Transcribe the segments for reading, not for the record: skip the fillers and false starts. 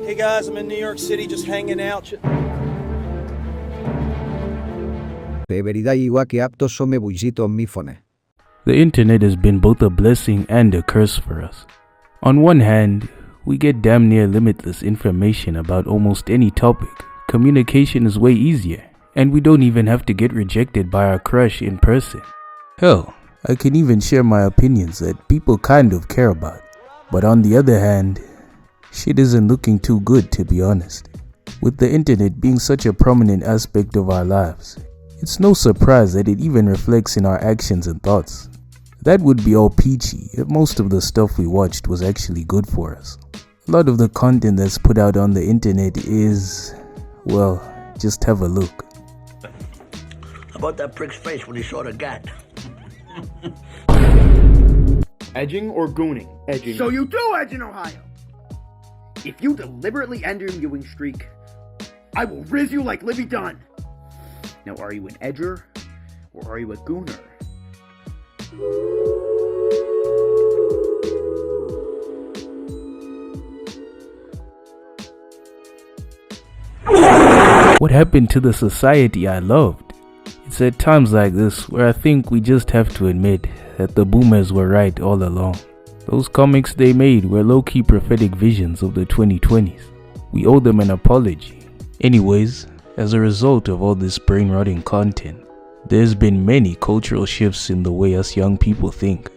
Hey guys, I'm in New York City just hanging out. The internet has been both a blessing and a curse for us. On one hand, we get damn near limitless information about almost any topic. Communication is way easier, and we don't even have to get rejected by our crush in person. Hell, I can even share my opinions that people kind of care about. But on the other hand, shit isn't looking too good, to be honest. With the internet being such a prominent aspect of our lives, it's no surprise that it even reflects in our actions and thoughts. That would be all peachy if most of the stuff we watched was actually good for us. A lot of the content that's put out on the internet is, well, just have a look. About that prick's face when he saw the gat. Edging or gooning? Edging. So you do edge in Ohio. If you deliberately end your viewing streak, I will riz you like Libby Dunn. Now, are you an edger or are you a gooner? What happened to the society I loved? It's at times like this where I think we just have to admit that the boomers were right all along. Those comics they made were low-key prophetic visions of the 2020s. We owe them an apology. Anyways, as a result of all this brain-rotting content, there's been many cultural shifts in the way us young people think,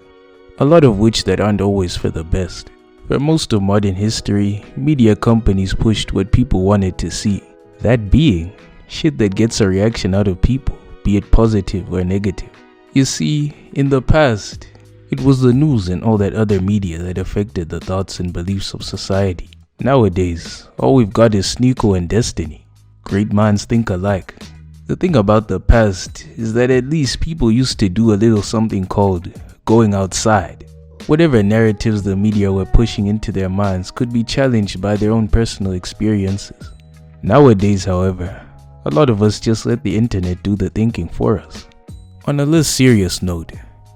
a lot of which that aren't always for the best. For most of modern history, media companies pushed what people wanted to see. That being, shit that gets a reaction out of people, be it positive or negative. You see, in the past, it was the news and all that other media that affected the thoughts and beliefs of society. Nowadays, all we've got is Sneeko and Destiny. Great minds think alike. The thing about the past is that at least people used to do a little something called going outside. Whatever narratives the media were pushing into their minds could be challenged by their own personal experiences. Nowadays, however, a lot of us just let the internet do the thinking for us. On a less serious note,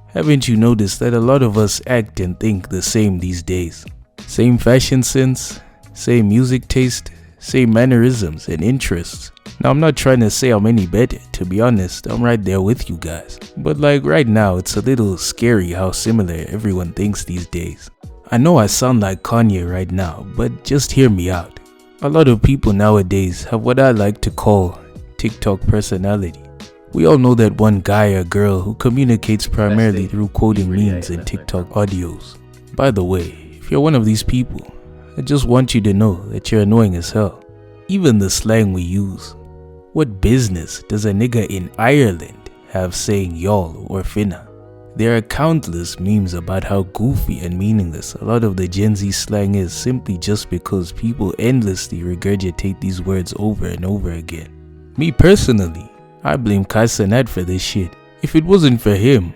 haven't you noticed that a lot of us act and think the same these days? Same fashion sense, same music taste, same mannerisms and interests. Now, I'm not trying to say I'm any better, to be honest, I'm right there with you guys. But like right now, it's a little scary how similar everyone thinks these days. I know I sound like Kanye right now, but just hear me out. A lot of people nowadays have what I like to call TikTok personality. We all know that one guy or girl who communicates primarily through quoting memes and TikTok audios. By the way, if you're one of these people, I just want you to know that you're annoying as hell. Even the slang we use. What business does a nigga in Ireland have saying y'all or finna? There are countless memes about how goofy and meaningless a lot of the Gen Z slang is simply just because people endlessly regurgitate these words over and over again. Me personally, I blame Kaisanat for this shit. If it wasn't for him,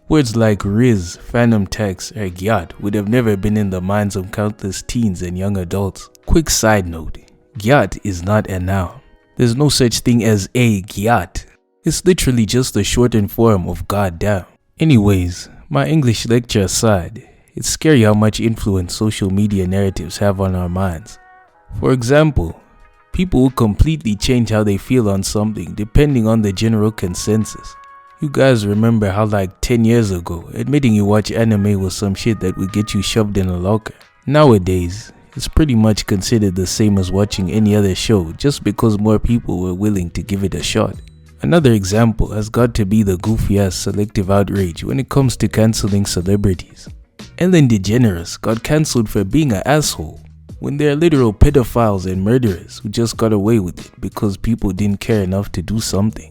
words like Riz, Phantom Tax, or Gyat would have never been in the minds of countless teens and young adults. Quick side note, Gyat is not a noun. There's no such thing as a Gyat. It's literally just the shortened form of goddamn. Anyways, my English lecture aside, it's scary how much influence social media narratives have on our minds. For example, people will completely change how they feel on something depending on the general consensus. You guys remember how like 10 years ago, admitting you watch anime was some shit that would get you shoved in a locker. Nowadays, it's pretty much considered the same as watching any other show just because more people were willing to give it a shot. Another example has got to be the goofy-ass selective outrage when it comes to cancelling celebrities. Ellen DeGeneres got cancelled for being an asshole when they're literal pedophiles and murderers who just got away with it because people didn't care enough to do something.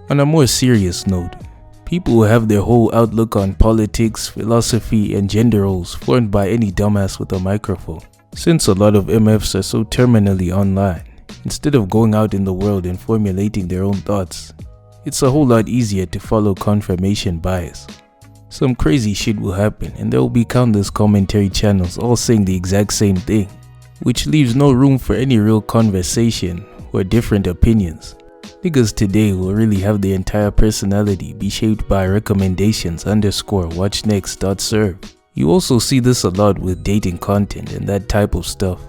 On a more serious note, people will have their whole outlook on politics, philosophy, and gender roles formed by any dumbass with a microphone. Since a lot of MFs are so terminally online, instead of going out in the world and formulating their own thoughts, it's a whole lot easier to follow confirmation bias. Some crazy shit will happen and there will be countless commentary channels all saying the exact same thing, which leaves no room for any real conversation or different opinions. Niggas today will really have their entire personality be shaped by recommendations_watchnext.serve. You also see this a lot with dating content and that type of stuff.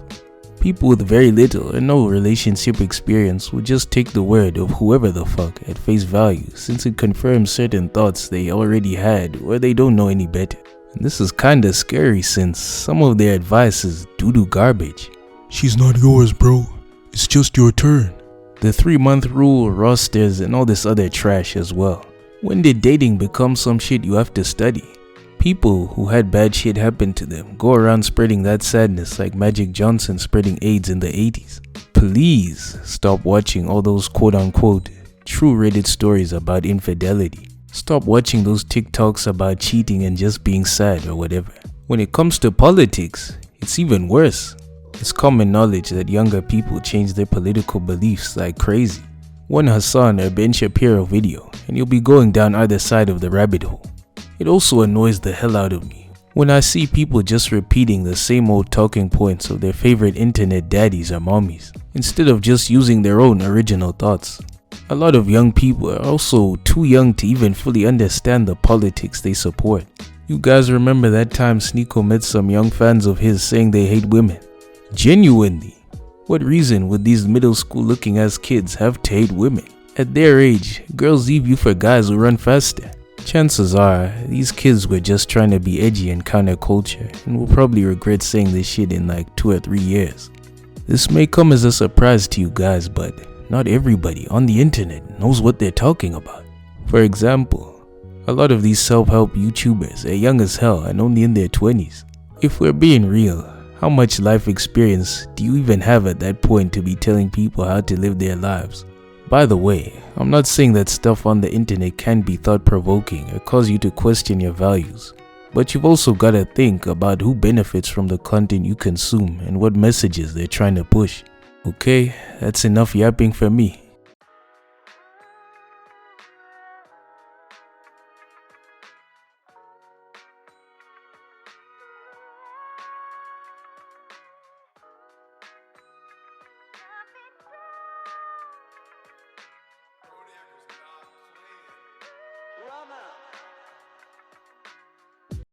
People with very little or no relationship experience will just take the word of whoever the fuck at face value, since it confirms certain thoughts they already had or they don't know any better. And this is kinda scary since some of their advice is doo-doo garbage. She's not yours, bro. It's just your turn. The 3-month rule, rosters, and all this other trash as well. When did dating become some shit you have to study? People who had bad shit happen to them go around spreading that sadness like Magic Johnson spreading AIDS in the 80s. Please stop watching all those quote-unquote true Reddit stories about infidelity. Stop watching those TikToks about cheating and just being sad or whatever. When it comes to politics, it's even worse. It's common knowledge that younger people change their political beliefs like crazy. One Hassan or Ben Shapiro video and you'll be going down either side of the rabbit hole. It also annoys the hell out of me when I see people just repeating the same old talking points of their favorite internet daddies or mommies, instead of just using their own original thoughts. A lot of young people are also too young to even fully understand the politics they support. You guys remember that time Sneeko met some young fans of his saying they hate women? Genuinely, what reason would these middle school looking ass kids have to hate women? At their age, girls leave you for guys who run faster. Chances are, these kids were just trying to be edgy and counterculture and will probably regret saying this shit in like 2 or 3 years. This may come as a surprise to you guys, but not everybody on the internet knows what they're talking about. For example, a lot of these self-help YouTubers are young as hell and only in their 20s. If we're being real, how much life experience do you even have at that point to be telling people how to live their lives? By the way, I'm not saying that stuff on the internet can be thought-provoking or cause you to question your values, but you've also got to think about who benefits from the content you consume and what messages they're trying to push. Okay, that's enough yapping for me. Rama.